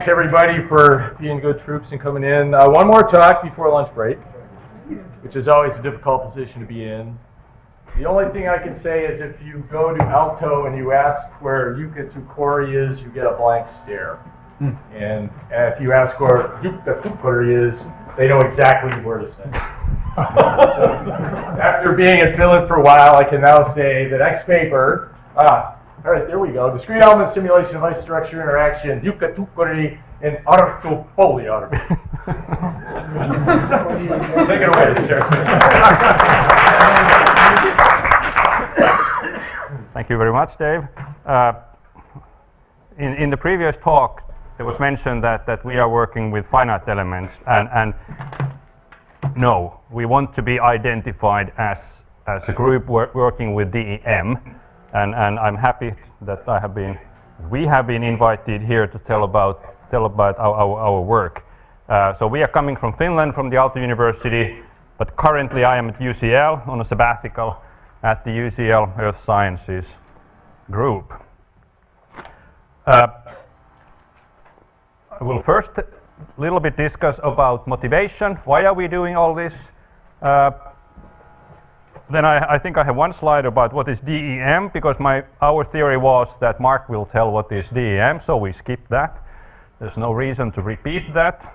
Thanks everybody for being good troops and coming in. One more talk before lunch break, which is always a difficult position to be in. The only thing I can say is if you go to Aalto and you ask where Tuhkuri is, you get a blank stare. And if you ask where Tuhkuri is, they know exactly where to send. So after being in Finland for a while, I can now say the next paper, all right, there we go. Discrete element simulation of ice structure interaction, Jukka, Tuhkuri, and Arttu, Polojärvi. Take it away, sir. Thank you very much, Dave. In the previous talk, it was mentioned that we are working with finite elements, and no, we want to be identified as a group working with DEM. And I'm happy that we have been invited here to tell about our work. So we are coming from Finland, from the Aalto University, but currently I am at UCL on a sabbatical at the UCL Earth Sciences group. I will first a little bit discuss about motivation. Why are we doing all this? Then I think I have one slide about what is DEM, because our theory was that Mark will tell what is DEM, so we skip that. There's no reason to repeat that.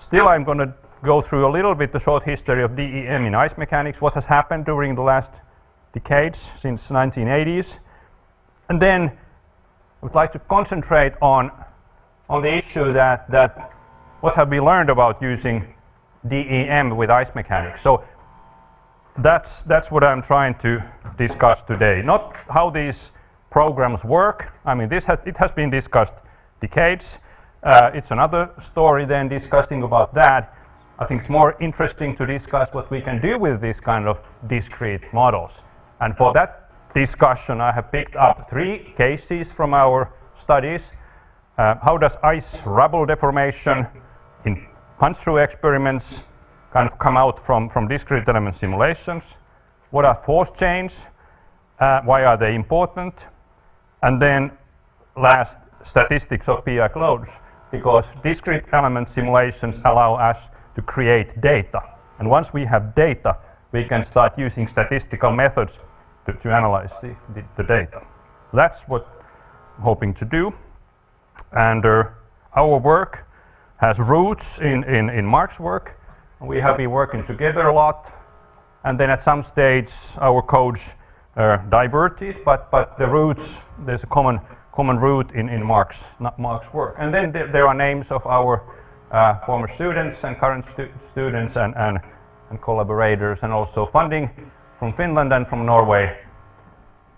Still, I'm going to go through a little bit the short history of DEM in ice mechanics, what has happened during the last decades, since 1980s. And then I would like to concentrate on the issue that what have we learned about using DEM with ice mechanics. So that's what I'm trying to discuss today. Not how these programs work. I mean, it has been discussed decades. It's another story than discussing about that. I think it's more interesting to discuss what we can do with these kind of discrete models. And for that discussion, I have picked up 3 cases from our studies. How does ice rubble deformation in punch-through experiments kind of come out from discrete element simulations? What are force chains? Why are they important? And then last, statistics of PI loads, because discrete element simulations allow us to create data. And once we have data, we can start using statistical methods to analyze the data. That's what I'm hoping to do. And our work has roots in Mark's work. We have been working together a lot, and then at some stage our codes diverted, but the roots, there's a common root in Mark's work. And then there are names of our former students and current students and collaborators, and also funding from Finland and from Norway.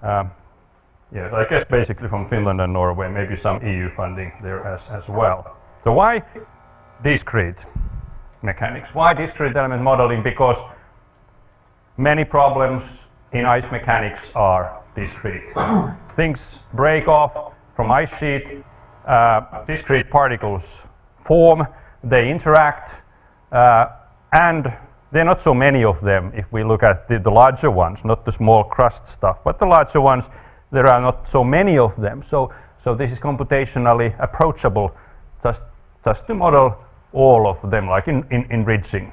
Yes, I guess basically from Finland and Norway, maybe some EU funding there as well. So why discrete mechanics? Why discrete element modeling? Because many problems in ice mechanics are discrete. Things break off from ice sheet, discrete particles form, they interact, and there are not so many of them if we look at the larger ones, not the small crust stuff, but the larger ones, there are not so many of them. So this is computationally approachable just to model all of them, like in ridging.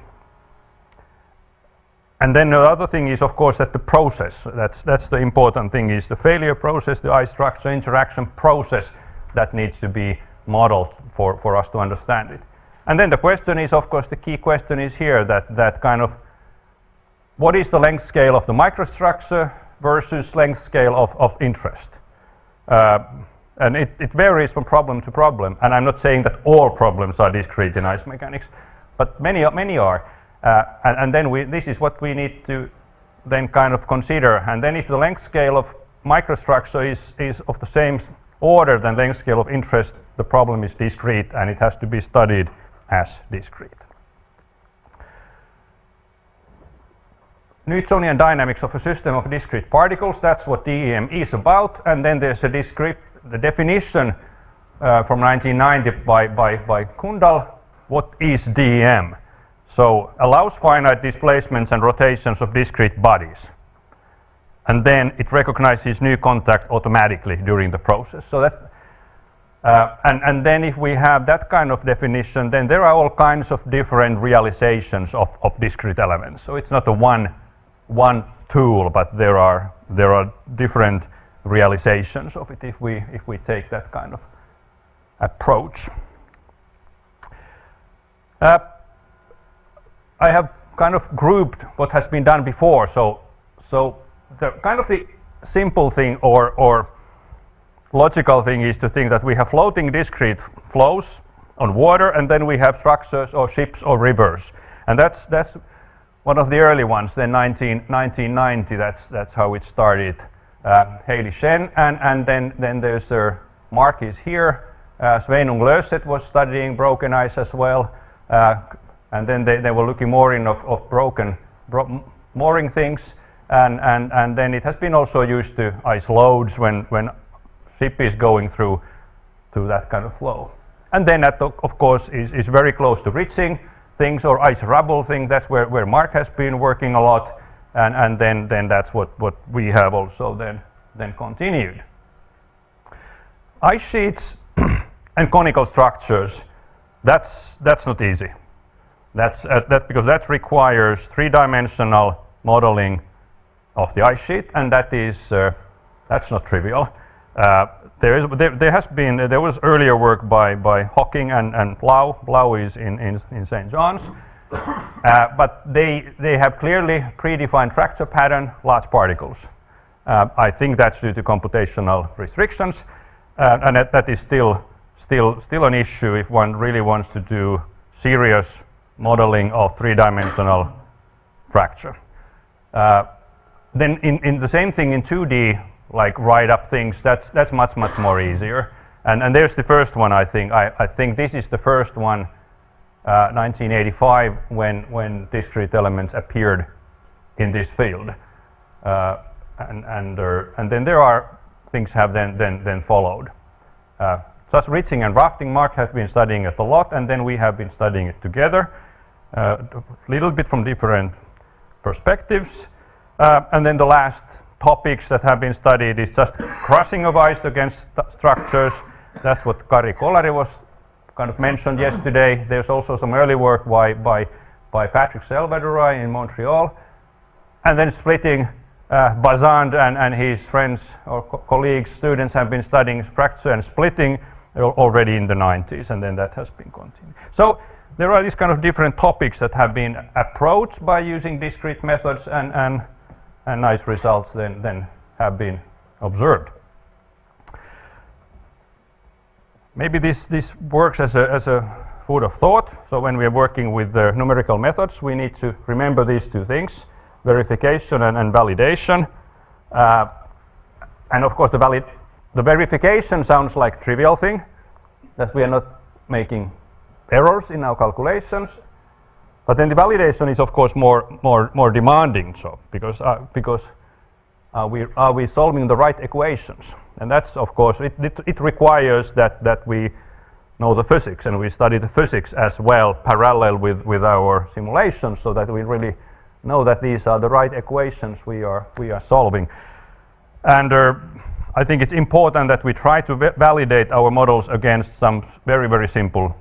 And then the other thing is, of course, that the process, that's the important thing, is the failure process, the ice structure interaction process that needs to be modeled for us to understand it. And then the question is, of course, the key question is here that kind of, what is the length scale of the microstructure versus length scale of interest? And it varies from problem to problem, and I'm not saying that all problems are discrete in ice mechanics, but many are. And then this is what we need to then kind of consider. And then if the length scale of microstructure is of the same order than length scale of interest, the problem is discrete and it has to be studied as discrete. Newtonian dynamics of a system of discrete particles, that's what DEM is about. And then there's the definition from 1990 by Kundal, what is DEM? So allows finite displacements and rotations of discrete bodies. And then it recognizes new contact automatically during the process. So that And then if we have that kind of definition, then there are all kinds of different realizations of discrete elements. So it's not a one tool, but there are different realizations of it if we take that kind of approach. I have kind of grouped what has been done before. So the kind of the simple thing or logical thing is to think that we have floating discrete flows on water, and then we have structures or ships or rivers, and that's one of the early ones. Then 1990, that's how it started. Haley Shen, and then there's Mark is here. Sveinung Löset was studying broken ice as well, and then they were looking more in of mooring things, and then it has been also used to ice loads when ship is going through that kind of flow. And then that of course is very close to ridging things or ice rubble things. That's where Mark has been working a lot, and then that's what we have also then continued. Ice sheets and conical structures, that's not easy. That's because that requires three-dimensional modeling of the ice sheet, and that's not trivial. There was earlier work by Hocking and Blau. Blau is in St. John's, but they have clearly predefined fracture pattern, large particles. I think that's due to computational restrictions, and that is still an issue if one really wants to do serious modeling of three-dimensional fracture. Then in the same thing in 2D, like write up things, that's much more easier. And there's the first one. I think this is the first one, 1985, when discrete elements appeared in this field, and then there are things have then followed. Such ridging and rafting, Mark has been studying it a lot, and then we have been studying it together, a little bit from different perspectives. And then the last topics that have been studied is just crushing of ice against structures. That's what Kari Kolari was kind of mentioned yesterday. There's also some early work by Patrick Selvadurai in Montreal. And then splitting, Bazand and his friends or colleagues, students have been studying fracture and splitting already in the 90s, and then that has been continued. So there are these kind of different topics that have been approached by using discrete methods, and nice results then have been observed. Maybe this works as a food of thought. So when we are working with the numerical methods, we need to remember these two things: verification and validation. And of course, the verification sounds like trivial thing, that we are not making errors in our calculations. But then the validation is of course more demanding. So because are we solving the right equations? And that's of course it requires that we know the physics, and we study the physics as well parallel with our simulations, so that we really know that these are the right equations we are solving. And I think it's important that we try to validate our models against some very simple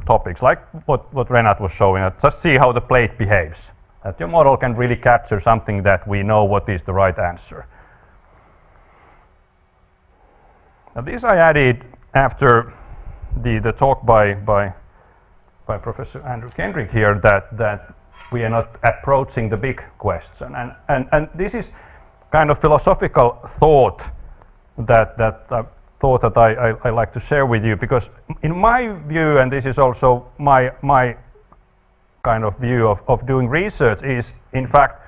topics, like what Renat was showing. Just see how the plate behaves. That your model can really capture something that we know what is the right answer. Now this I added after the talk by Professor Andrew Kendrick here, that we are not approaching the big question, and this is kind of philosophical thought that I like to share with you, because in my view, and this is also my kind of view of doing research, is in fact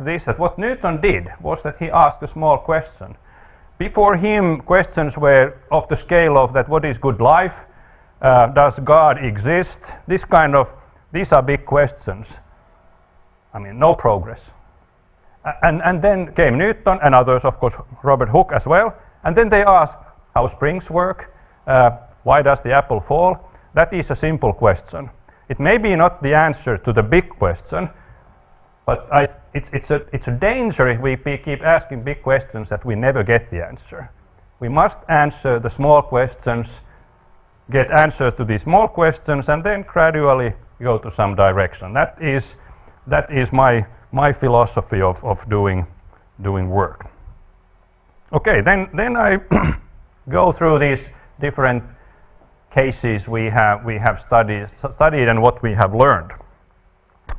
this, that what Newton did was that he asked a small question. Before him, questions were of the scale of that: what is good life? Does God exist? These are big questions. I mean, no progress. And then came Newton and others, of course, Robert Hooke as well. And then they asked how springs work, why does the apple fall? That is a simple question. It may be not the answer to the big question, but it's a danger if we keep asking big questions that we never get the answer. We must answer the small questions, get answers to these small questions, and then gradually go to some direction. That is my philosophy of doing work. Okay, then I go through these different cases we have studied and what we have learned.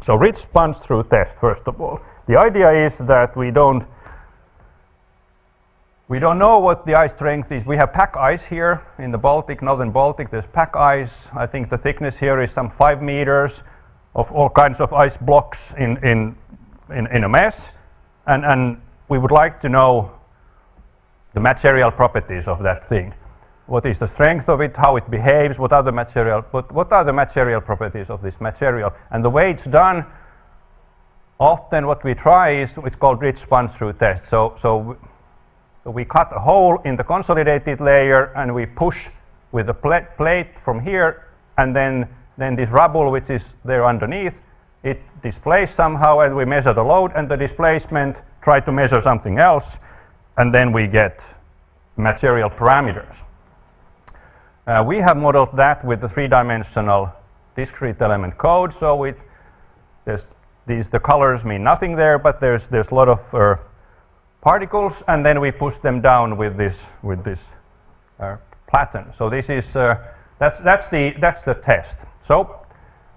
So rich punch-through test, first of all. The idea is that we don't know what the ice strength is. We have pack ice here in the Baltic, northern Baltic. There's pack ice. I think the thickness here is some 5 meters of all kinds of ice blocks in a mess. And we would like to know the material properties of that thing. What is the strength of it, how it behaves, what are the material properties of this material. And the way it's done, often what we try is it's called rich punch-through test. So we cut a hole in the consolidated layer and we push with the plate from here, and then this rubble which is there underneath, it displays somehow, and we measure the load and the displacement, try to measure something else, and then we get material parameters. We have modeled that with the three-dimensional discrete element code. So the colors mean nothing there, but there's a lot of particles, and then we push them down with this platen. So this is that's the test. So,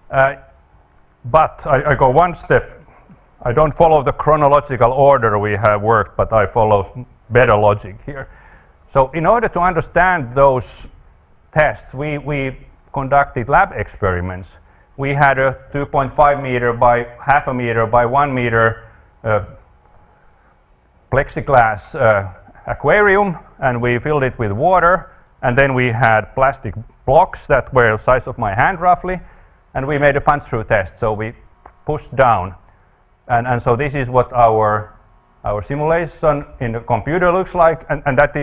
but I go one step. I don't follow the chronological order we have worked, but I follow better logic here. So in order to understand those tests, we conducted lab experiments. We had a 2.5 meter by half a meter by 1 meter plexiglass aquarium, and we filled it with water, and then we had plastic blocks that were the size of my hand roughly, and we made a punch-through test. So we pushed down, and so this is what our simulation in the computer looks like, and that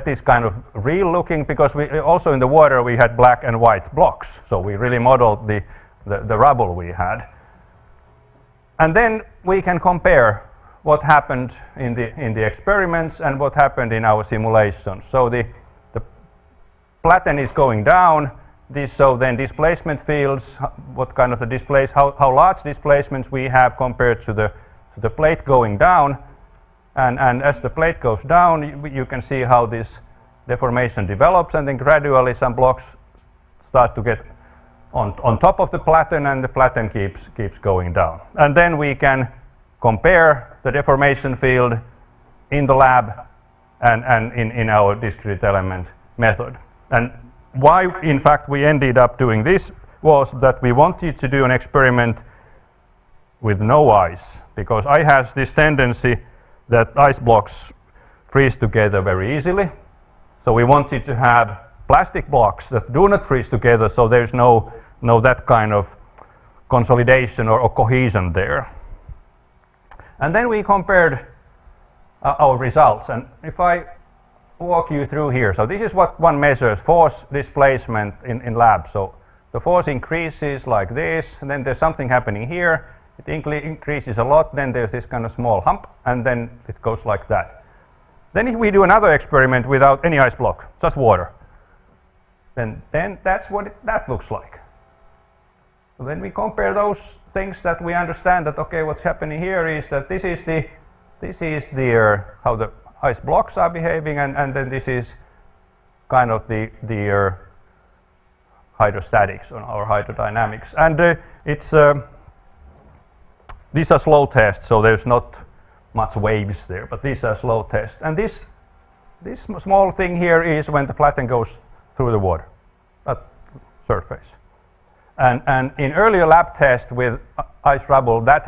is kind of real looking, because we also in the water we had black and white blocks, so we really modeled the rubble we had. And then we can compare what happened in the experiments and what happened in our simulation. So the platen is going down. So then displacement fields, what kind of how large displacements we have compared to the plate going down. And as the plate goes down, you can see how this deformation develops, and then gradually some blocks start to get on top of the platen, and the platen keeps going down. And then we can compare the deformation field in the lab and in our discrete element method. And why, in fact, we ended up doing this was that we wanted to do an experiment with no ice, because ice has this tendency that ice blocks freeze together very easily. So we wanted to have plastic blocks that do not freeze together, so there's no that kind of consolidation or cohesion there. And then we compared our results. And if I walk you through here, so this is what one measures: force displacement in lab. So the force increases like this, and then there's something happening here. It increases a lot, then there's this kind of small hump, and then it goes like that. Then if we do another experiment without any ice block, just water, then that's what that looks like. So then we compare those things that we understand that, okay, what's happening here is that this is the how the ice blocks are behaving, and then this is kind of the hydrostatics or hydrodynamics. And these are slow tests, so there's not much waves there, but these are slow tests. And this small thing here is when the platen goes through the water, that surface. And in earlier lab tests with ice rubble, that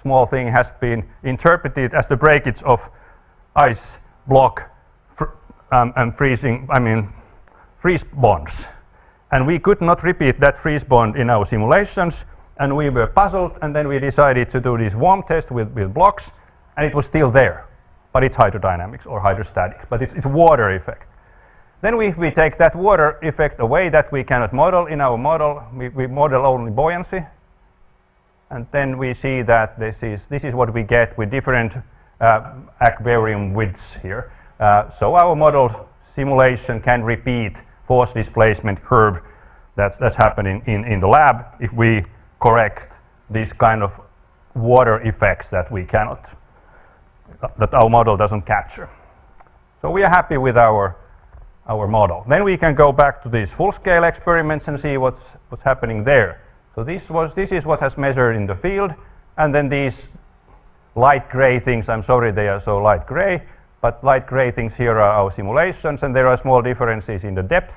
small thing has been interpreted as the breakage of ice block and freeze bonds. And we could not repeat that freeze bond in our simulations, and we were puzzled, and then we decided to do this warm test with blocks, and it was still there, but it's hydrodynamics or hydrostatics, but it's water effect. Then we take that water effect away that we cannot model in our model. We model only buoyancy, and then we see that this is what we get with different aquarium widths here. So our model simulation can repeat force displacement curve that's happening in the lab if we correct these kind of water effects that we cannot, that our model doesn't capture. So we are happy with our model. Then we can go back to these full-scale experiments and see what's happening there. So this is what has measured in the field, and then these light gray things, I'm sorry they are so light gray, but light gray things here are our simulations, and there are small differences in the depth.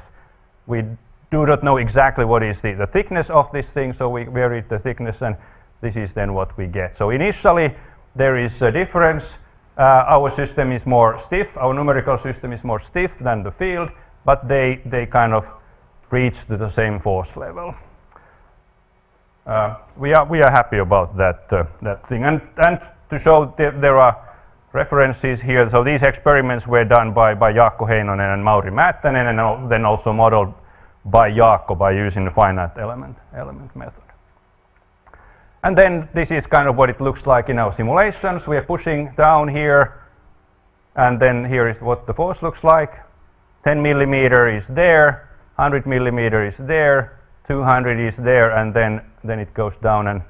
We do not know exactly what is the thickness of this thing, so we vary the thickness, and this is then what we get. So initially there is a difference. Our system is more stiff, our numerical system is more stiff than the field, but they kind of reach to the same force level. We are happy about that thing, and to show there are references here. So these experiments were done by Jaakko Heinonen and Mauri Määttänen, and then also modeled by Jaakko by using the finite element method. And then this is kind of what it looks like in our simulations. We are pushing down here, and then here is what the force looks like. 10 millimeter is there, 100 millimeter is there, 200 is there, and then it goes down. And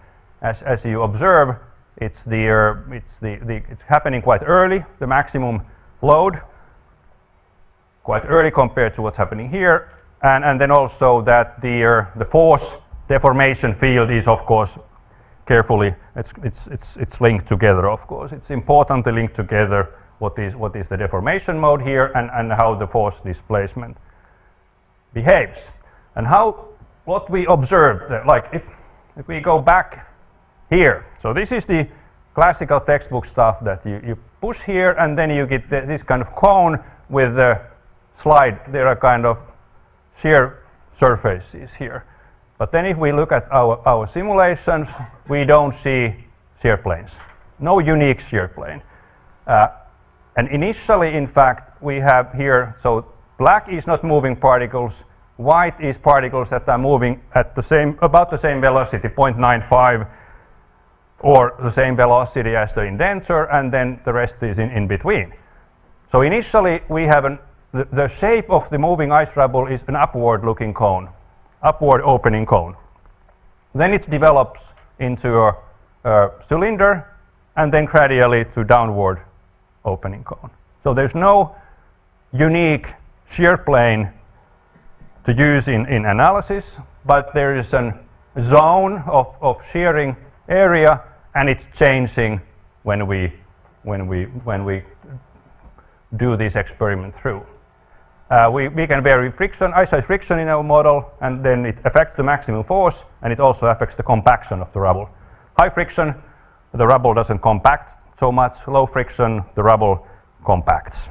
as you observe, it's happening quite early, the maximum load, quite early compared to what's happening here, and then also that the force deformation field is of course carefully, it's linked together. Of course, it's important to link together what is the deformation mode here and how the force displacement behaves, and what we observed. Like if we go back here, so this is the classical textbook stuff that you push here, and then you get this kind of cone with the slide. There are kind of shear surfaces here. But then if we look at our simulations, we don't see shear planes. No unique shear plane. And initially, in fact, we have here, so black is not moving particles, white is particles that are moving at about the same velocity, 0.95, or the same velocity as the indenture, and then the rest is in between. So initially, we have the shape of the moving ice rubble is an upward looking cone, upward opening cone. Then it develops into a cylinder, and then gradually to downward opening cone. So there's no unique shear plane to use in analysis, but there is a zone of shearing area, and it's changing when we do this experiment through. We can vary friction, ice friction in our model, and then it affects the maximum force, and it also affects the compaction of the rubble. High friction, the rubble doesn't compact so much. Low friction, the rubble compacts.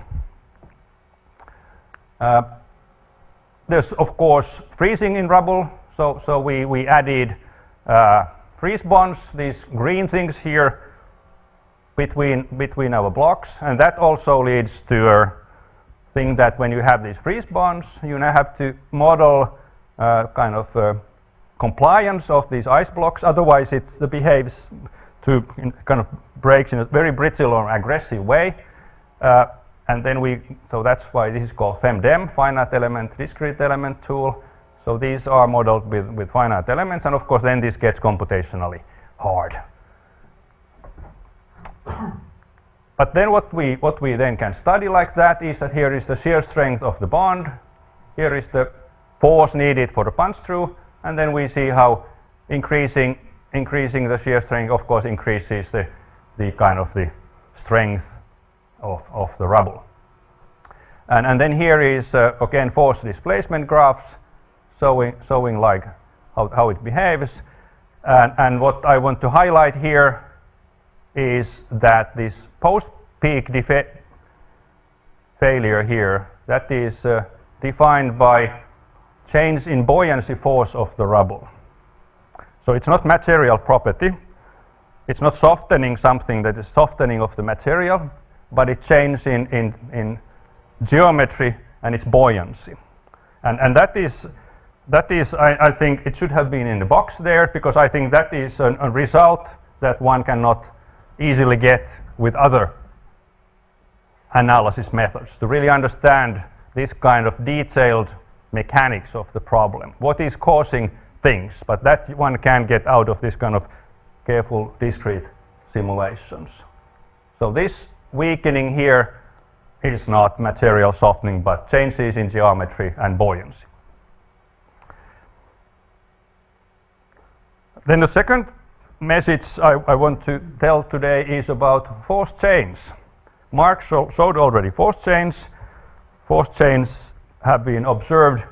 There's of course freezing in rubble, so we added freeze bonds, these green things here between our blocks, and that also leads to a thing that when you have these freeze bonds, you now have to model kind of compliance of these ice blocks. Otherwise, it behaves to kind of breaks in a very brittle or aggressive way. And then so that's why this is called FEMDEM, finite element, discrete element tool. So these are modeled with finite elements, and of course then this gets computationally hard. But then what we then can study like that is that here is the shear strength of the bond, here is the force needed for the punch through, and then we see how increasing the shear strength of course increases the kind of the strength of the rubble. And then here is again force displacement graphs showing like how it behaves. And what I want to highlight here is that this post-peak failure here, that is defined by change in buoyancy force of the rubble. So it's not material property. It's not softening something that is softening of the material, but it changes in geometry and its buoyancy. And that is I think it should have been in the box there, because I think that is a result that one cannot easily get with other analysis methods to really understand this kind of detailed mechanics of the problem. What is causing things, but that one can get out of this kind of careful discrete simulations. So this weakening here is not material softening, but changes in geometry and buoyancy. Then the second message I want to tell today is about force chains. Mark showed already force chains. Force chains have been observed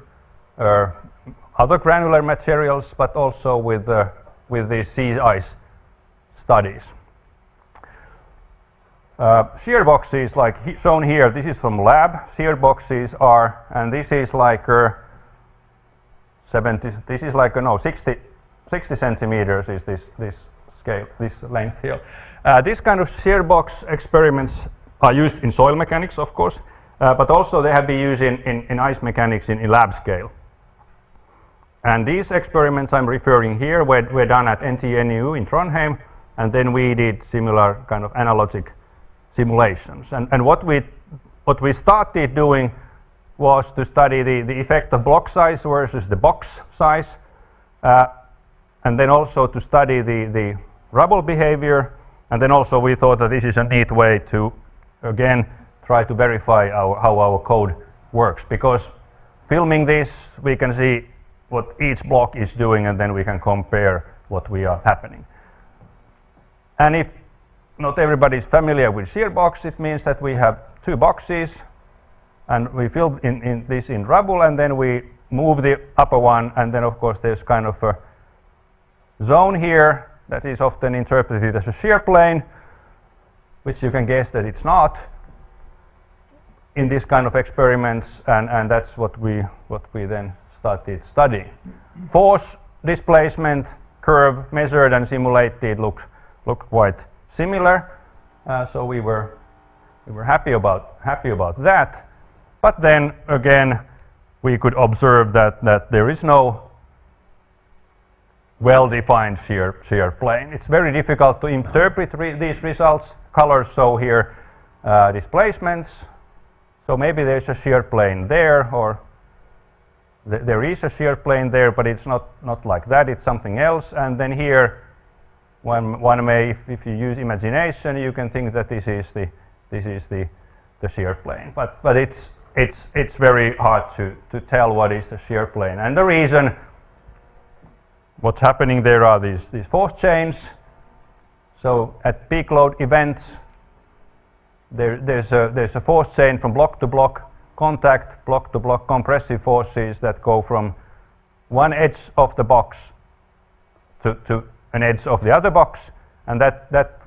other granular materials, but also with the sea ice studies. Shear boxes, like shown here, this is from lab. Shear boxes are, and this is like 60 centimeters is this scale, this length here. This kind of shear box experiments are used in soil mechanics, of course, but also they have been used in ice mechanics in lab scale. And these experiments I'm referring here were done at NTNU in Trondheim, and then we did similar kind of analogic simulations. And what we started doing was to study the effect of block size versus the box size, and then also to study the rubble behavior. And then also we thought that this is a neat way to, again, try to verify how our code works. Because filming this, we can see what each block is doing, and then we can compare what we are happening. And if not everybody is familiar with shear box, it means that we have two boxes, and we fill in this in rubble, and then we move the upper one, and then of course there's kind of a zone here that is often interpreted as a shear plane, which you can guess that it's not in this kind of experiments, and that's what we then started studying. Force displacement curve measured and simulated look quite similar, so we were happy about that. But then again, we could observe that there is no well-defined shear plane. It's very difficult to interpret these results. Colors show here displacements, so maybe there's a shear plane there, or there is a shear plane there, but it's not like that, it's something else. And then here one may, if you use imagination, you can think that this is the shear plane, but it's very hard to tell what is the shear plane. And the reason what's happening there are these force chains. So at peak load events, there's a force chain from block to block contact, block to block compressive forces that go from one edge of the box to an edge of the other box, and that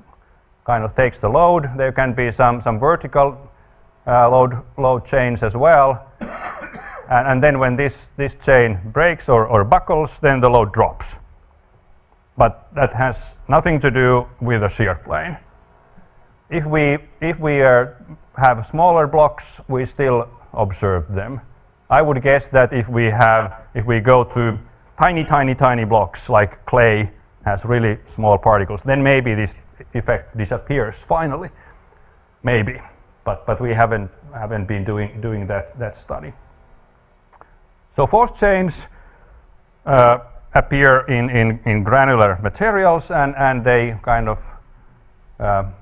kind of takes the load. There can be some vertical load chains as well, and then when this chain breaks or buckles, then the load drops. But that has nothing to do with the shear plane. If we have smaller blocks, we still observe them. I would guess that if we go to tiny blocks like clay has really small particles, then maybe this effect disappears finally, maybe. But we haven't been doing that study. So force chains appear in granular materials, and they kind of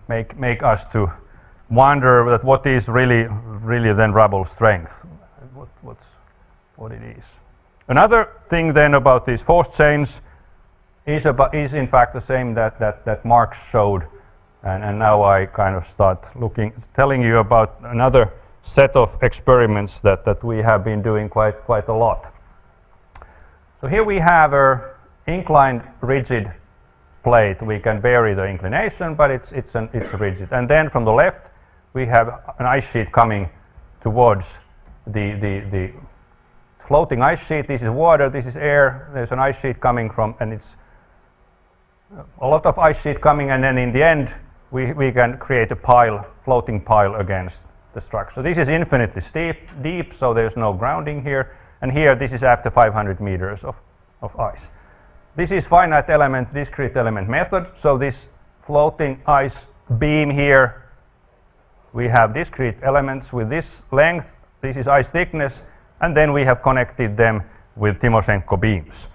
make us to wonder that what is really then rubble strength, what it is. Another thing then about these force chains is in fact the same that Mark showed, and now I kind of start telling you about another set of experiments that we have been doing quite a lot. So here we have an inclined rigid plate. We can vary the inclination, but it's rigid. And then from the left we have an ice sheet coming towards the floating ice sheet. This is water, this is air. There's an ice sheet coming from, and it's a lot of ice sheet coming, and then in the end we can create a floating pile against the structure. This is infinitely deep, so there's no grounding here. And here this is after 500 meters of ice. This is finite element, discrete element method. So this floating ice beam here, We have discrete elements with this length, this is ice thickness, and then we have connected them with Timoshenko beams.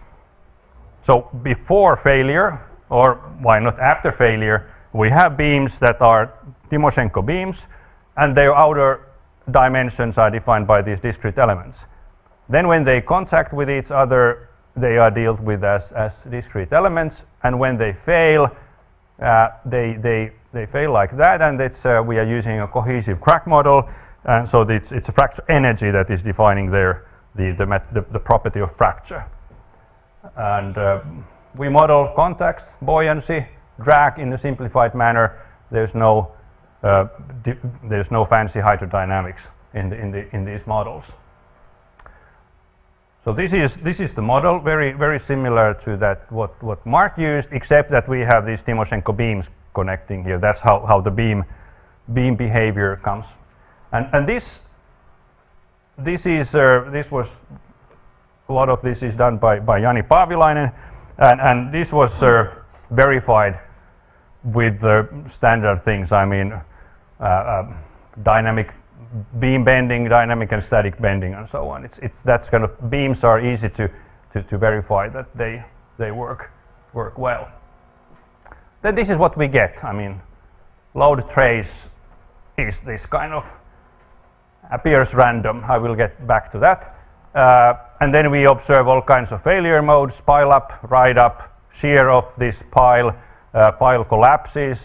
So before failure, or why not after failure, we have beams that are Timoshenko beams, and their outer dimensions are defined by these discrete elements. Then when they contact with each other, they are dealt with as discrete elements, and when they fail, they fail like that, and it's, we are using a cohesive crack model, and so it's a fracture energy that is defining the property of fracture. And we model contacts, buoyancy, drag in a simplified manner. There's no fancy hydrodynamics in these models. So this is the model, very similar to that what Mark used, except that we have these Timoshenko beams connecting here. That's how the beam behavior comes. And this was a lot of this is done by Jani Paavilainen, and this was verified with the standard things. I mean, dynamic beam bending, dynamic and static bending, and so on. That's kind of, beams are easy to verify that they work well. Then this is what we get. I mean, load trace is this kind of appears random. I will get back to that. And then we observe all kinds of failure modes: pile up, ride up, shear of this pile, pile collapses.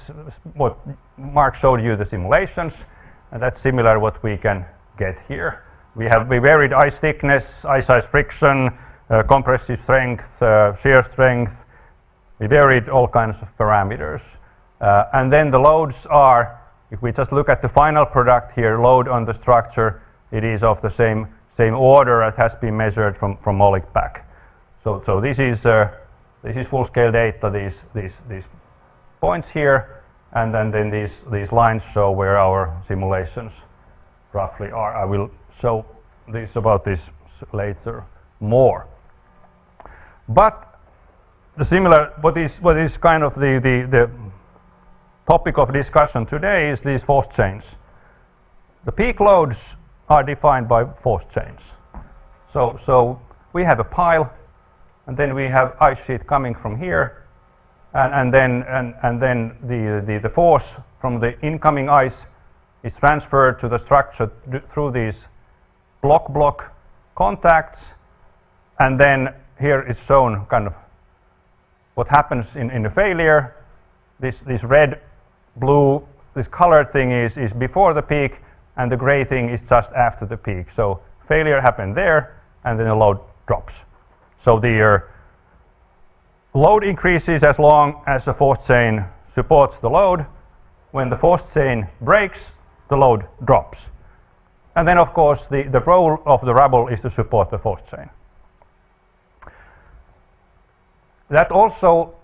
What Mark showed you the simulations. And that's similar what we can get here. We varied ice thickness, ice-ice friction, compressive strength, shear strength. We varied all kinds of parameters. And then the loads are, if we just look at the final product here, load on the structure, it is of the same order as has been measured from Molik back. So this is full-scale data, these points here. And then these lines show where our simulations roughly are. I will show this about this later more. But the similar, what is kind of the topic of discussion today is these force chains. The peak loads are defined by force chains. So we have a pile, and then we have ice sheet coming from here. And then the force from the incoming ice is transferred to the structure through these block contacts, and then here is shown kind of what happens in the failure. This red, blue, this colored thing is before the peak, and the gray thing is just after the peak. So failure happened there, and then the load drops. So the load increases as long as the force chain supports the load. When the force chain breaks, the load drops. And then, of course, the role of the rubble is to support the force chain. That also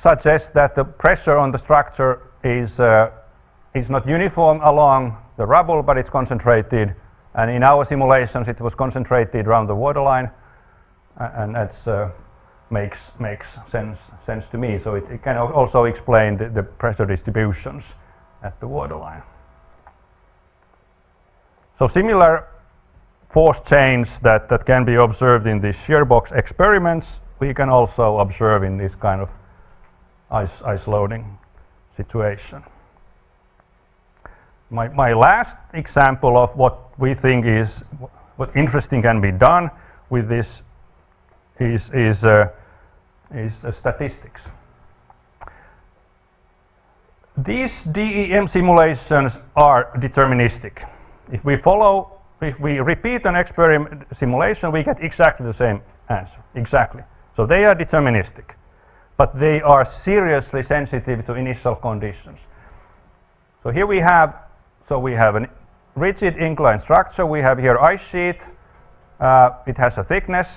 suggests that the pressure on the structure is not uniform along the rubble, but it's concentrated. And in our simulations, it was concentrated around the waterline, and that's makes sense to me. So it can also explain the pressure distributions at the waterline. So similar force chains that can be observed in these shear box experiments, we can also observe in this kind of ice loading situation. My last example of what we think is what interesting can be done with this is statistics. These DEM simulations are deterministic. If we repeat an experiment simulation, we get exactly the same answer, exactly. So they are deterministic, but they are seriously sensitive to initial conditions. So here we have a rigid inclined structure. We have here ice sheet. It has a thickness.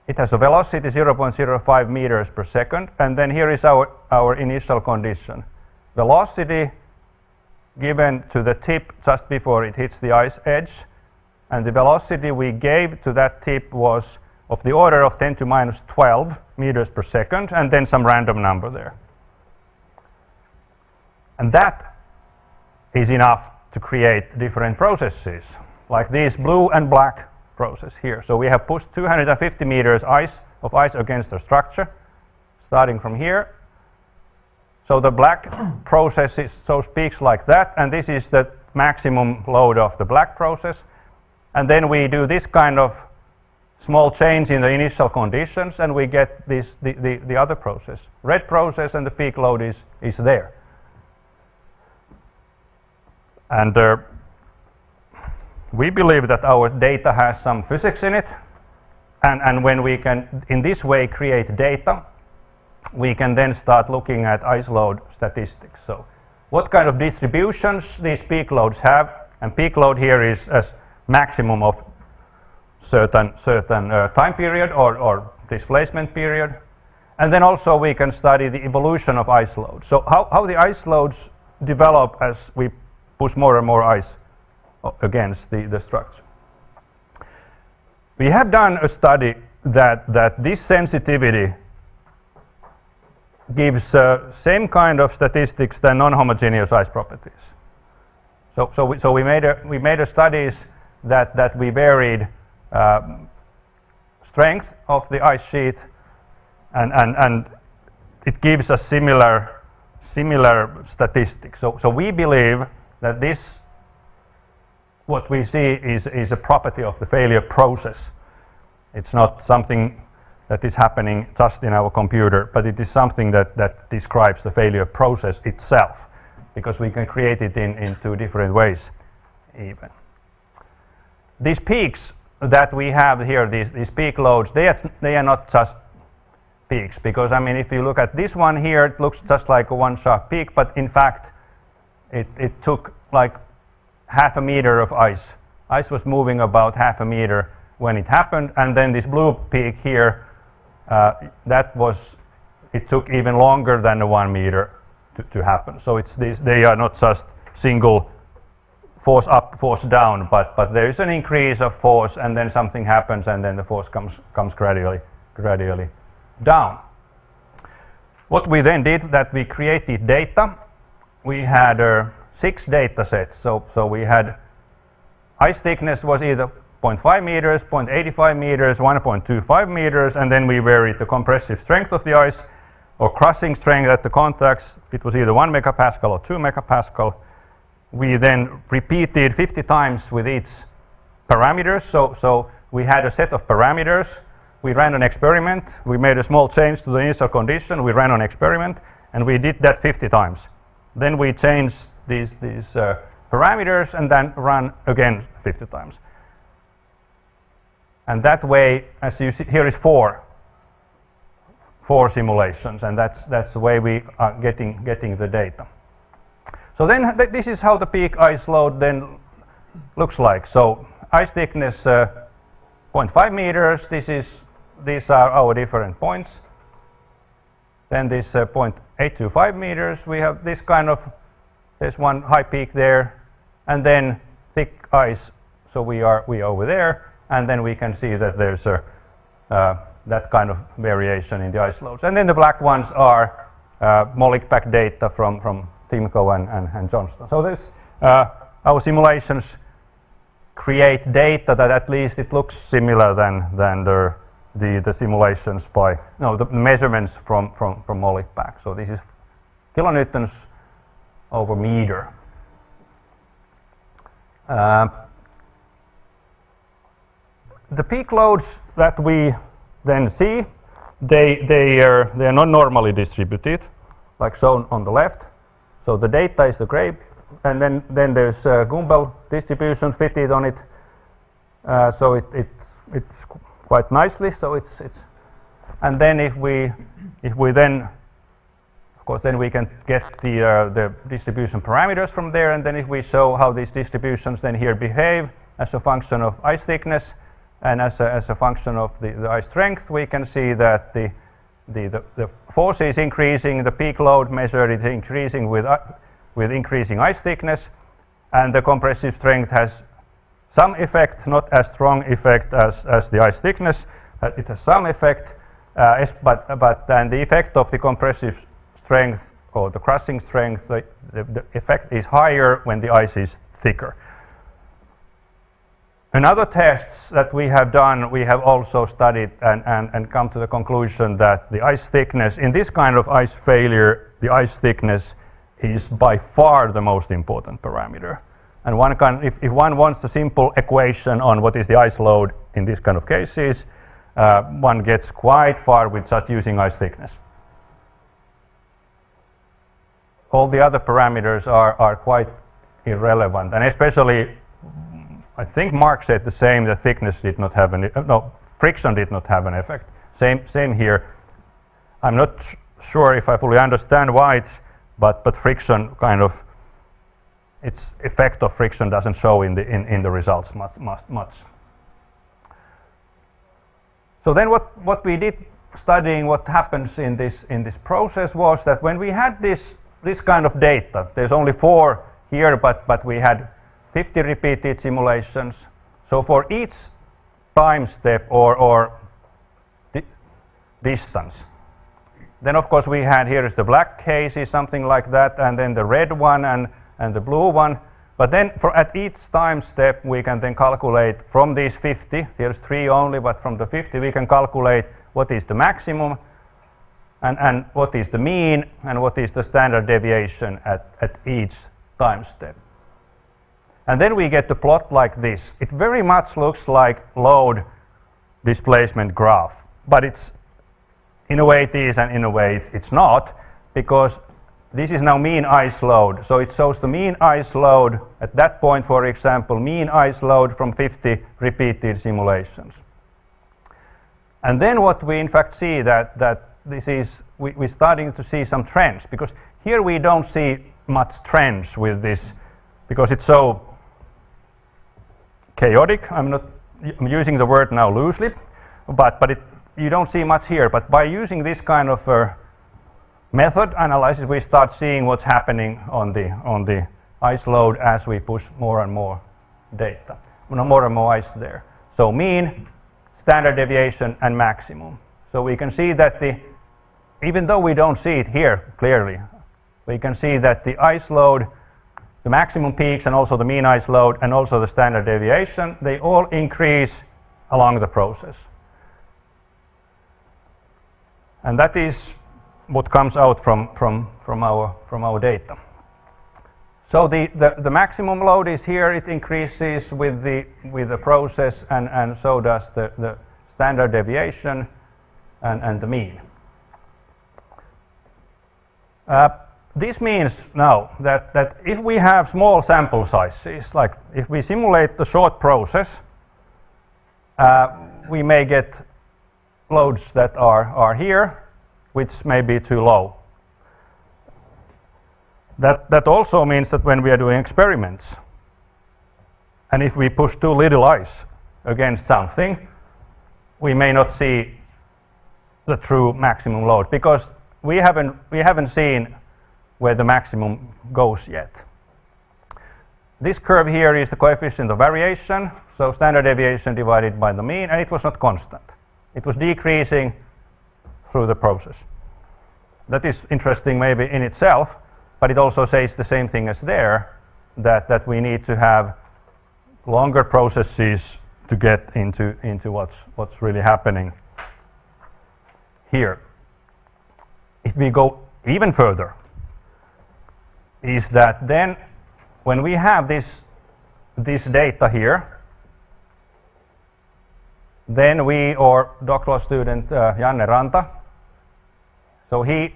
It has a velocity 0.05 meters per second, and then here is our initial condition. Velocity given to the tip just before it hits the ice edge, and the velocity we gave to that tip was of the order of 10 to minus 12 meters per second, and then some random number there. And that is enough to create different processes, like this blue and black process here. So we have pushed 250 meters of ice against the structure, starting from here. So the black process shows peaks like that, and this is the maximum load of the black process. And then we do this kind of small change in the initial conditions, and we get this the other process. Red process, and the peak load is there. And we believe that our data has some physics in it, and when we can in this way create data, we can then start looking at ice load statistics. So what kind of distributions these peak loads have, and peak load here is as maximum of certain time period or displacement period. And then also we can study the evolution of ice loads. So how the ice loads develop as we push more and more ice against the structure. We have done a study that this sensitivity gives same kind of statistics than non-homogeneous ice properties. So we made a studies that we varied strength of the ice sheet, and it gives us similar statistics. So we believe that this, what we see is a property of the failure process. It's not something that is happening just in our computer, but it is something that describes the failure process itself, because we can create it in two different ways even. These peaks that we have here, these peak loads, they are not just peaks, because I mean if you look at this one here, it looks just like a one sharp peak, but in fact it took like half a meter of ice. Ice was moving about half a meter when it happened, and then this blue peak here, it took even longer than the 1 meter to happen. So they are not just single force up, force down, but there is an increase of force, and then something happens, and then the force comes gradually down. What we then did, that we created data. We had 6 data sets. So we had ice thickness was either 0.5 meters, 0.85 meters, 1.25 meters, and then we varied the compressive strength of the ice or crushing strength at the contacts. It was either 1 megapascal or 2 megapascal. We then repeated 50 times with each parameters. So we had a set of parameters. We ran an experiment. We made a small change to the initial condition. We ran an experiment, and we did that 50 times. Then we changed these parameters and then run again 50 times. And that way, as you see, here is four simulations, and that's the way we are getting the data. So then this is how the peak ice load then looks like. So ice thickness 0.5 meters. These are our different points. Then this 0.825 meters. We have this kind of, there's one high peak there, and then thick ice. So we are over there, and then we can see that there's that kind of variation in the ice loads. And then the black ones are Moloch pack data from Timko and Johnston. So this, our simulations create data that at least it looks similar than the simulations the measurements from Moloch pack. So this is kilonewtons over meter. The peak loads that we then see, they are not normally distributed, like shown on the left. So the data is the gray, and then there's Gumbel distribution fitted on it. So it's quite nicely. So it's and then if we then, of course, then we can get the distribution parameters from there, and then if we show how these distributions then here behave as a function of ice thickness and as a function of the ice strength, we can see that the force is increasing, the peak load measured is increasing with increasing ice thickness, and the compressive strength has some effect, not as strong effect as the ice thickness. It has some effect, but then the effect of the compressive strength or the crushing strength, the effect is higher when the ice is thicker. Another tests that we have done, we have also studied and come to the conclusion that the ice thickness, in this kind of ice failure, the ice thickness is by far the most important parameter. And one can, if one wants a simple equation on what is the ice load in this kind of cases, one gets quite far with just using ice thickness. All the other parameters are quite irrelevant, and especially, I think Mark said the same, the thickness did not have any, friction did not have an effect. Same here. I'm not sure if I fully understand why, but friction kind of, its effect of friction doesn't show in the results much. So then what we did studying what happens in this process was that when we had this kind of data, there's only 4 here, but we had 50 repeated simulations. So for each time step or distance, then of course we had, here is the black case is something like that, and then the red one and the blue one. But then at each time step we can then calculate from these 50, here's 3 only, but from the 50 we can calculate what is the maximum and what is the mean and what is the standard deviation at each time step. And then we get the plot like this. It very much looks like load displacement graph, but it's, in a way it is and in a way it's not, because this is now mean ice load. So it shows the mean ice load at that point, for example, mean ice load from 50 repeated simulations. And then what we in fact see that this is, we're starting to see some trends, because here we don't see much trends with this, because it's so chaotic. I'm using the word now loosely, but you don't see much here. But by using this kind of method analysis, we start seeing what's happening on the ice load as we push more and more data, more and more ice there. So mean, standard deviation, and maximum. So we can see that even though we don't see it here clearly, we can see that the ice load, the maximum peaks and also the mean ice load and also the standard deviation, they all increase along the process. And that is what comes out from our data. So the maximum load is here, it increases with the process, and so does the standard deviation and the mean. This means now that if we have small sample sizes, like if we simulate the short process, we may get loads that are here, which may be too low. That also means that when we are doing experiments, and if we push too little ice against something, we may not see the true maximum load, because we haven't seen where the maximum goes yet. This curve here is the coefficient of variation, so standard deviation divided by the mean, and it was not constant. It was decreasing through the process. That is interesting maybe in itself, but it also says the same thing as there, that we need to have longer processes to get into what's really happening here. If we go even further, is that then when we have this data here, then we, or doctoral student Janne Ranta, so he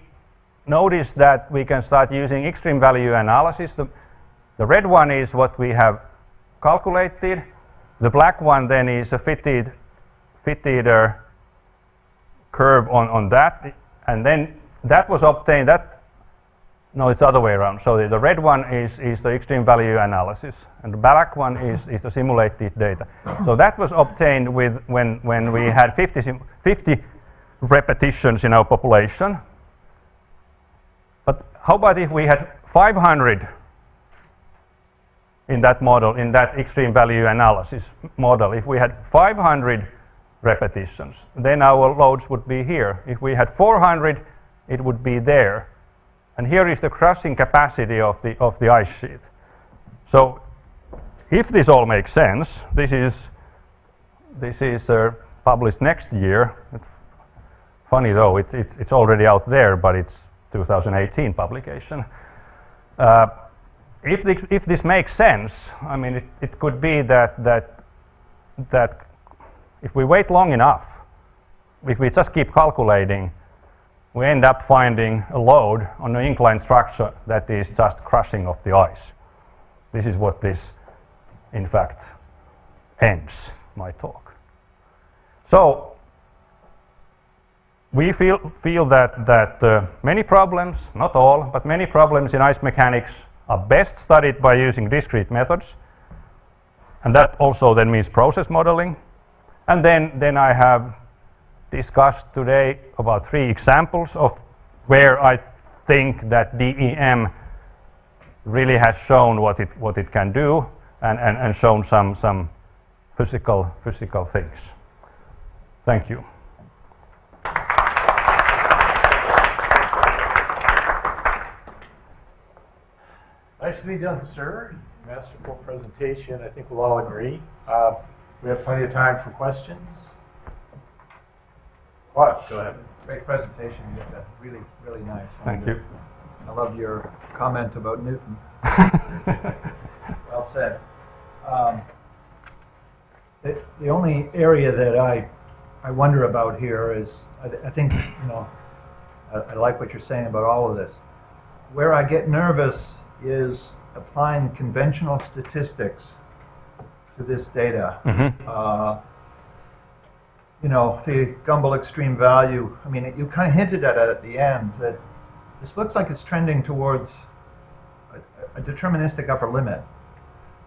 noticed that we can start using extreme value analysis. The red one is what we have calculated. The black one then is a fitted curve on that, and then that was obtained. No, it's the other way around. So the red one is the extreme value analysis, and the black one is the simulated data. So that was obtained with when we had 50 repetitions in our population. But how about if we had 500 in that model, in that extreme value analysis model? If we had 500 repetitions, then our loads would be here. If we had 400, it would be there. and here is the crushing capacity of the ice sheet. So if this all makes sense, this is published next year. It's funny though, it's already out there, but it's 2018 publication. If this makes sense, I mean, it could be that if we wait long enough, if we just keep calculating, we end up finding a load on an inclined structure that is just crushing of the ice. This is what this, in fact, ends my talk. So we feel that many problems, not all, but many problems in ice mechanics are best studied by using discrete methods, and that also then means process modeling. And then I have discussed today about 3 examples of where I think that DEM really has shown what it can do, and shown some physical things. Thank you. Nicely done, sir. Masterful presentation. I think we'll all agree. We have plenty of time for questions. What? Go ahead. Great presentation. You did that. Really, really nice. Thank you. I love your comment about Newton. Well said. The only area that I wonder about here is, I think, you know, I like what you're saying about all of this. Where I get nervous is applying conventional statistics to this data. You know, the Gumbel extreme value, I mean, you kind of hinted at it at the end, that this looks like it's trending towards a deterministic upper limit.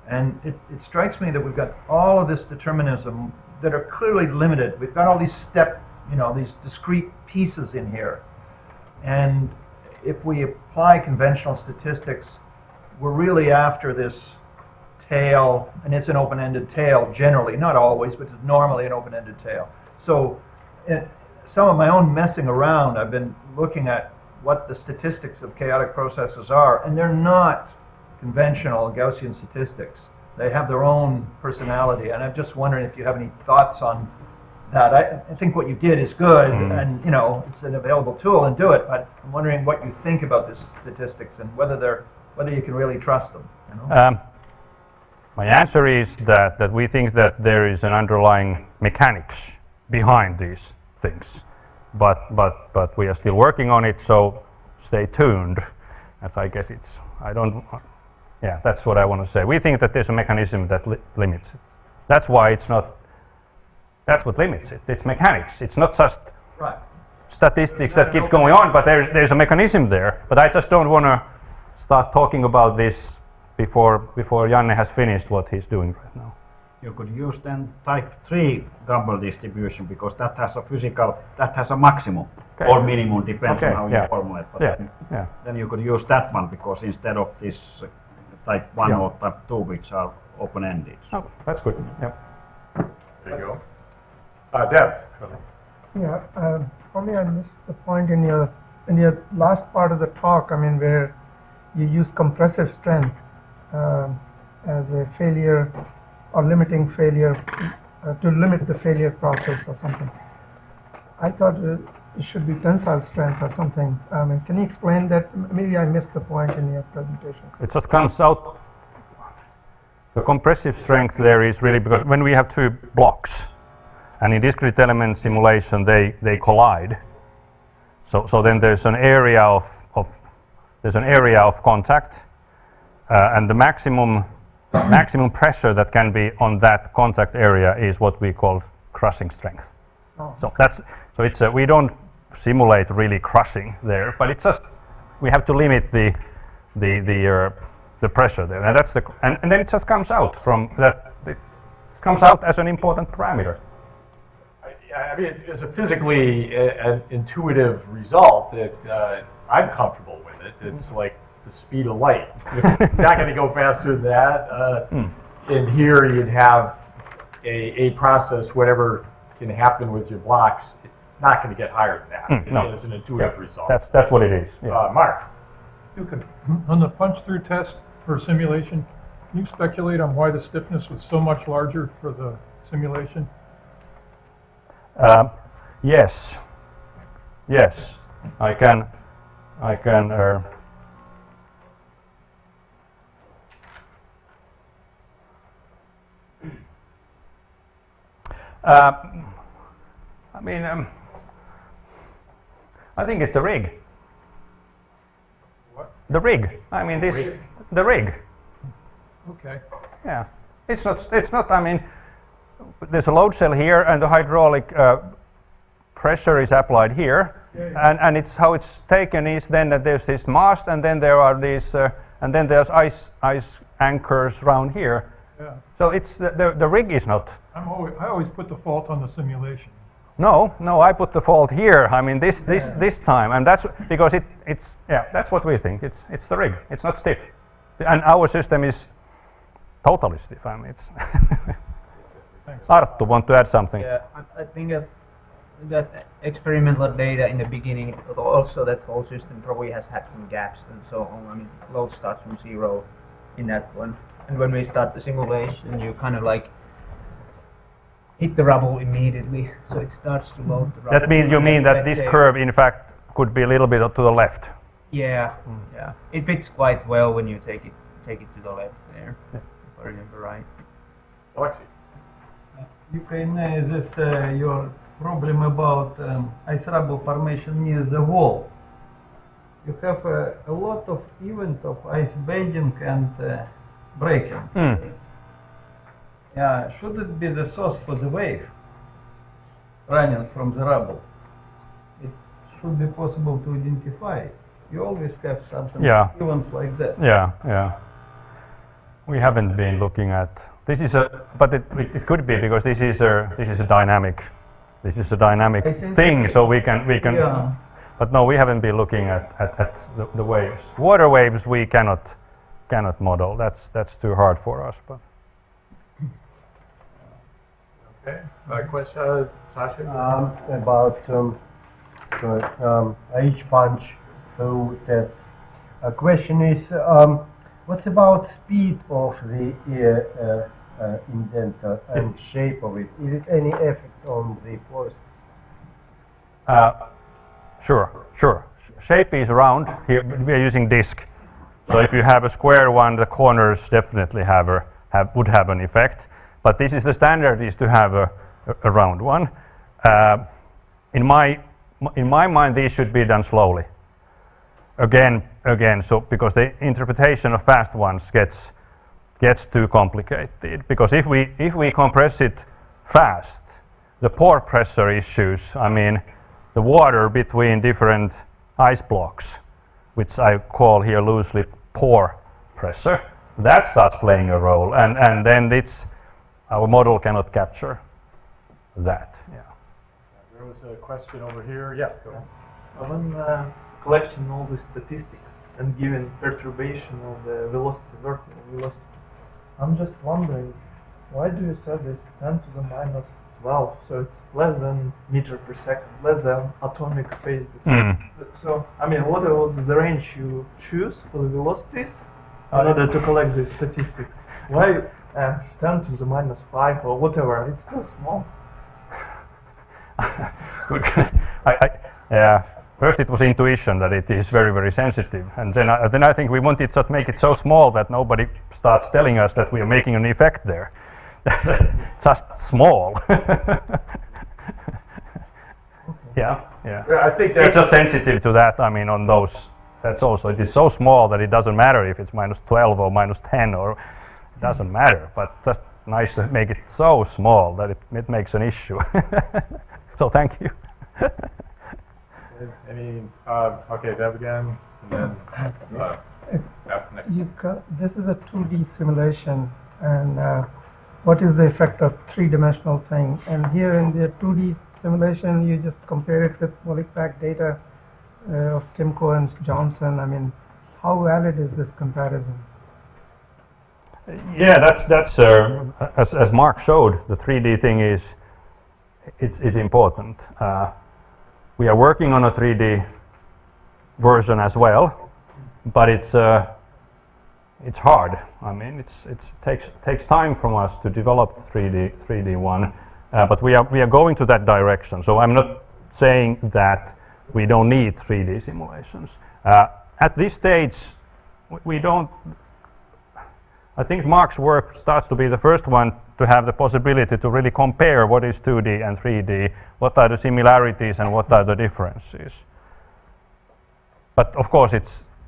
And it strikes me that we've got all of this determinism that are clearly limited. We've got all these these discrete pieces in here. And if we apply conventional statistics, we're really after this tail, and it's an open-ended tail generally, not always, but it's normally an open-ended tail. So some of my own messing around, I've been looking at what the statistics of chaotic processes are, and they're not conventional Gaussian statistics. They have their own personality, and I'm just wondering if you have any thoughts on that. I think what you did is good, and you know, it's an available tool, and do it, but I'm wondering what you think about the statistics and whether you can really trust them. You know? My answer is that we think that there is an underlying mechanics behind these things, but we are still working on it, so stay tuned. As I guess yeah, that's what I want to say. We think that there's a mechanism that limits it. That's why it's not, that's what limits it. It's mechanics. It's not just statistics that keeps going on, but there's a mechanism there. But I just don't want to start talking about this before Janne has finished what he's doing right now. You could use then type 3 Gumbel distribution, because that has a maximum or minimum, depends on how you formulate. But then you could use that one, because instead of this type 1 or type 2, which are open-ended. Oh, that's good. Yep. There you go. Dev. Yeah, probably I missed the point in your last part of the talk, I mean, where you use compressive strength as a failure or limiting failure to limit the failure process or something. I thought it should be tensile strength or something. I mean, can you explain that? Maybe I missed the point in your presentation. It just comes out, the compressive strength there is really because when we have 2 blocks, and in discrete element simulation they collide, so then there's an area of contact, and the maximum pressure that can be on that contact area is what we call crushing strength. Oh. So it's we don't simulate really crushing there, but it's just we have to limit the pressure there, and that's and then it just comes out from that. It comes out as an important parameter. I mean, it's a physically an intuitive result that I'm comfortable with it. It's like the speed of light. You're not going to go faster than that. In here, you'd have a process, whatever can happen with your blocks, it's not going to get higher than that. No. It's an intuitive result. That's what it is. Yeah. Mark. Jukka, on the punch-through test for simulation, can you speculate on why the stiffness was so much larger for the simulation? Yes. Yes, I can. I mean, I think it's the rig. What? The rig. I mean, the rig. Okay. Yeah. It's not. I mean, there's a load cell here, and the hydraulic pressure is applied here. Yeah. And it's how it's taken is then that there's this mast, and then there are these, and then there's ice anchors around here. Yeah. So it's the rig is not. I always put the fault on the simulation. No, I put the fault here. I mean this time, and that's because it's that's what we think. It's the rig. It's not stiff, and our system is totally stiff. I mean it's. Thanks. Arttu, want to add something? Yeah, I think that experimental data in the beginning, but also that whole system probably has had some gaps and so on. I mean, load starts from 0 in that one. And when we start the simulation, you kind of like hit the rubble immediately, so it starts to load the rubble. That means you mean that this curve, in fact, could be a little bit to the left. Yeah, yeah. It fits quite well when you take it to the left there, if I remember right. Alexi. You can this your problem about ice rubble formation near the wall. You have a lot of event of ice bending and breaking. Yeah, should it be the source for the wave running from the rubble? It should be possible to identify it. You always have something events like that. Yeah. We haven't been looking at this is but it could be because this is a dynamic thing, so we can. Yeah. But no, we haven't been looking at the waves. Water waves we cannot model. That's too hard for us. But Okay. Question, Sasha? About H-punch through test. A question is, what's about speed of the indenter and shape of it? Is it any effect on the force? Sure. Shape is round. Here we are using disc. So if you have a square one, the corners definitely would have an effect. But this is the standard is to have a round one. In my mind, these should be done slowly. Again. So because the interpretation of fast ones gets too complicated. Because if we compress it fast, the pore pressure issues. I mean, the water between different ice blocks, which I call here loosely pore pressure, that starts playing a role, and then our model cannot capture that. Yeah. There was a question over here. Yeah, go ahead. When collecting all the statistics and given perturbation of the velocity, vertical velocity, I'm just wondering, why do you set this 10 to the minus 12? So it's less than meter per second, less than atomic space between. So, I mean, what was the range you choose for the velocities in order to collect the statistics? Why 10 to the minus 5 or whatever? It's still small. Good. Yeah. First, it was intuition that it is very, very sensitive, and then I think we wanted to make it so small that nobody starts telling us that we are making an effect there. Just small. Yeah. I think that's It's not sensitive to that. I mean, on those, that's also it is so small that it doesn't matter if it's minus 12 or minus 10 or it doesn't matter. But just nice to make it so small that it makes an issue. So thank you. Okay, Deb again, and then next. This is a 2D simulation, and what is the effect of three-dimensional thing? And here in the 2D simulation, you just compare it with Molikpack data of Timko and Johnson. I mean, how valid is this comparison? Yeah, that's as Mark showed, the 3D thing is important. We are working on a 3D version as well, but it's hard. I mean, it takes time from us to develop 3D one, but we are going to that direction. So I'm not saying that we don't need 3D simulations. At this stage, we don't. I think Mark's work starts to be the first one to have the possibility to really compare what is 2D and 3D, what are the similarities and what are the differences. But of course,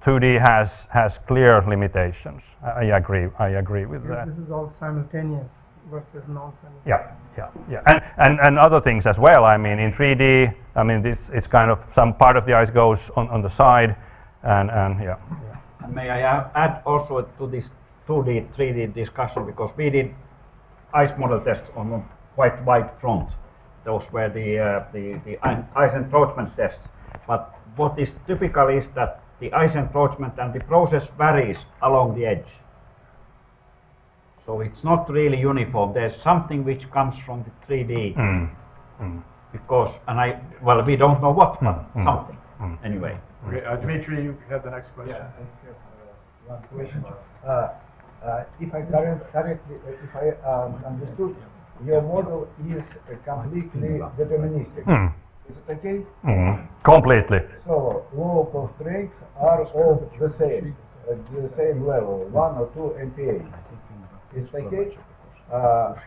2D has clear limitations. I agree with that. This is all simultaneous versus non-simultaneous. Yeah. And other things as well. I mean, in 3D, I mean, it's kind of some part of the ice goes on the side, and yeah. And may I add also to this 2D, 3D discussion, because we did ice model tests on a quite wide front. Those were the ice encroachment tests. But what is typical is that the ice encroachment and the process varies along the edge. So it's not really uniform. There's something which comes from the 3D. Because, we don't know what, but something. Anyway. Okay, Dmitry, you have the next question. Yeah, I have one question. If I understood, your model is completely deterministic. Is it okay? Completely. So local strengths are all the same, at the same level, 1 or 2 MPa. Is it okay?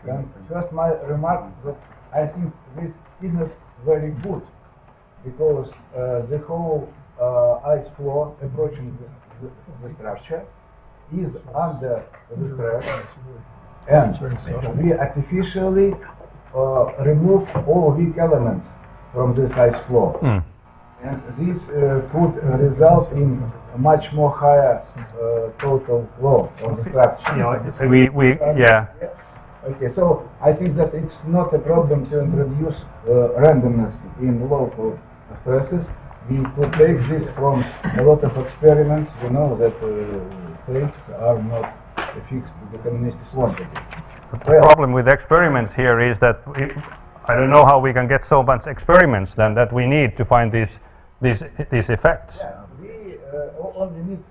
And first my remark that I think this is not very good, because the whole ice flow approaching the structure is under the stress, and we artificially remove all weak elements from this ice flow. And this could result in a much more higher total load on the structure. Yeah. Okay, so I think that it's not a problem to introduce randomness in local stresses. We could take this from a lot of experiments. We know that strengths are not a fixed deterministic quantity. The problem with experiments here is that I don't know how we can get so much experiments then that we need to find these effects. Yeah, we only need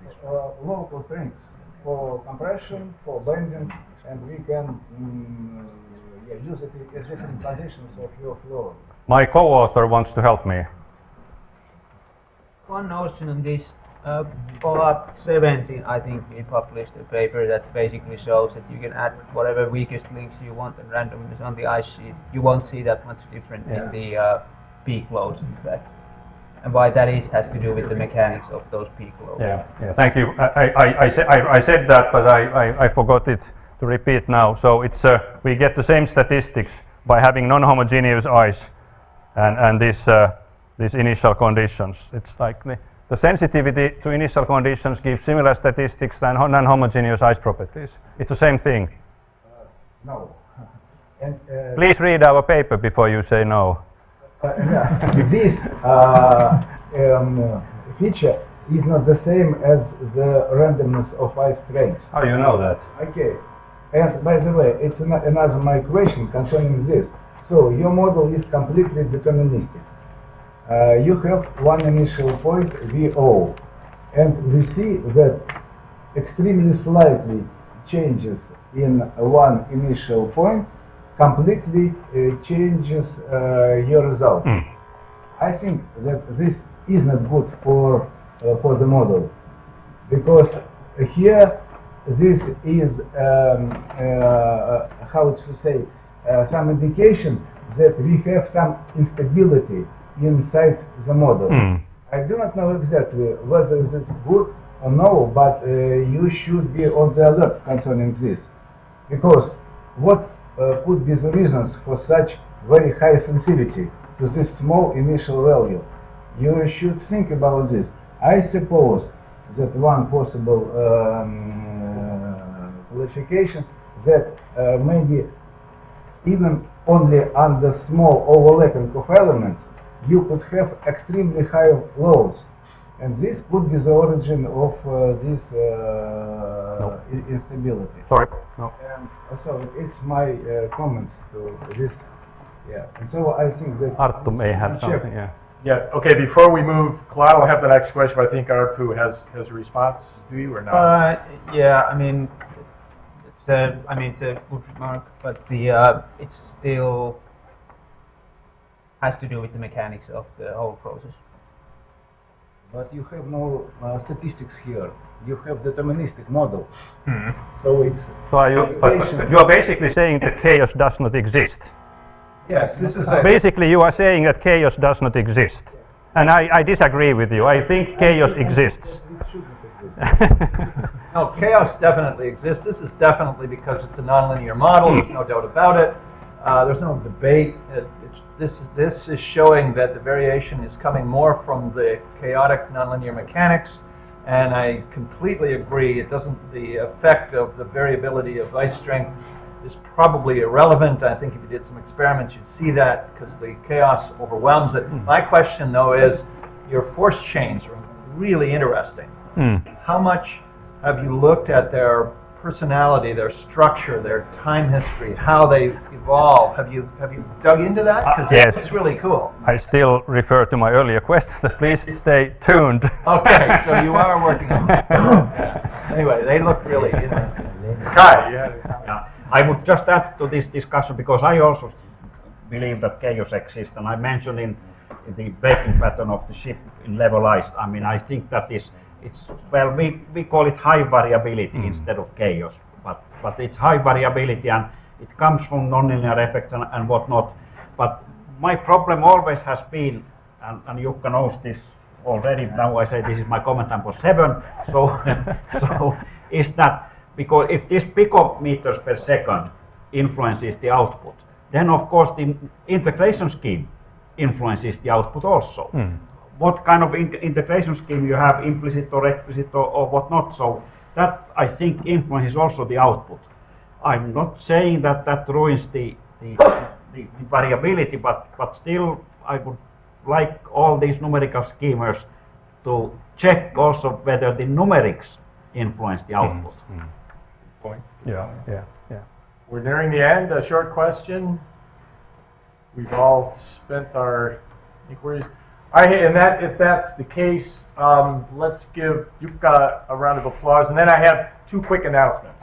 local strengths for compression, for bending, and we can use it at different positions of your floor. My co-author wants to help me. One notion on this, Part 17, I think we published a paper that basically shows that you can add whatever weakest links you want and randomness on the ice sheet. You won't see that much different in the peak loads, in fact. And why that is has to do with the mechanics of those peak loads. Yeah. Thank you. I said that, but I forgot it to repeat now. So it's we get the same statistics by having non-homogeneous ice and these initial conditions. It's like the sensitivity to initial conditions gives similar statistics than non-homogeneous ice properties. It's the same thing. No. And, please read our paper before you say no. This feature is not the same as the randomness of ice strengths. How do you know that? Okay. And by the way, it's another my question concerning this. So your model is completely deterministic. You have one initial point, VO, and we see that extremely slightly changes in one initial point completely changes your result. I think that this is not good for the model, because here this is how to say some indication that we have some instability inside the model. I do not know exactly whether this is good or no, but you should be on the alert concerning this, because what could be the reasons for such very high sensitivity to this small initial value? You should think about this. I suppose that one possible classification that maybe even only under small overlapping of elements you could have extremely high loads, and this could be the origin of this instability. Sorry. No. And so it's my comments to this. Yeah, and so I think that Arttu may have something. Yeah. Yeah, okay, before we move, Claude will have the next question, but I think Arttu has a response. Do you or not? Yeah, I mean, it's a good remark, but it still has to do with the mechanics of the whole process. But you have no statistics here. You have deterministic model. So it's So you are basically saying that chaos does not exist. Yes, this is Basically, you are saying that chaos does not exist. And I disagree with you. I think chaos exists. No, chaos definitely exists. This is definitely because it's a nonlinear model. There's no doubt about it. There's no debate. This is showing that the variation is coming more from the chaotic nonlinear mechanics, and I completely agree. It doesn't. The effect of the variability of ice strength is probably irrelevant. I think if you did some experiments, you'd see that because the chaos overwhelms it. My question, though, is your force chains are really interesting. How much have you looked at their personality, their structure, their time history, how they evolve? Have you dug into that? Because yes. it's really cool. I still refer to my earlier question. Please stay tuned. Okay, so you are working on it. Anyway, they look really interesting. Kai, you had a comment. Yeah, I would just add to this discussion because I also believe that chaos exists, and I mentioned in the breaking pattern of the ship in levelized. I mean, I think that we call it high variability instead of chaos, but it's high variability and it comes from nonlinear effects and whatnot. But my problem always has been, and Jukka knows this already. Now I say this is my comment number 7. So, is that because if this picometers per second influences the output, then of course the integration scheme influences the output also. What kind of integration scheme you have, implicit or explicit or whatnot, so that I think influences also the output. I'm not saying that ruins the variability, but still I would like all these numerical schemers to check also whether the numerics influence the output. Point. Yeah. We're nearing the end. A short question. We've all spent our inquiries. If that's the case, let's give Jukka a round of applause, and then I have 2 quick announcements.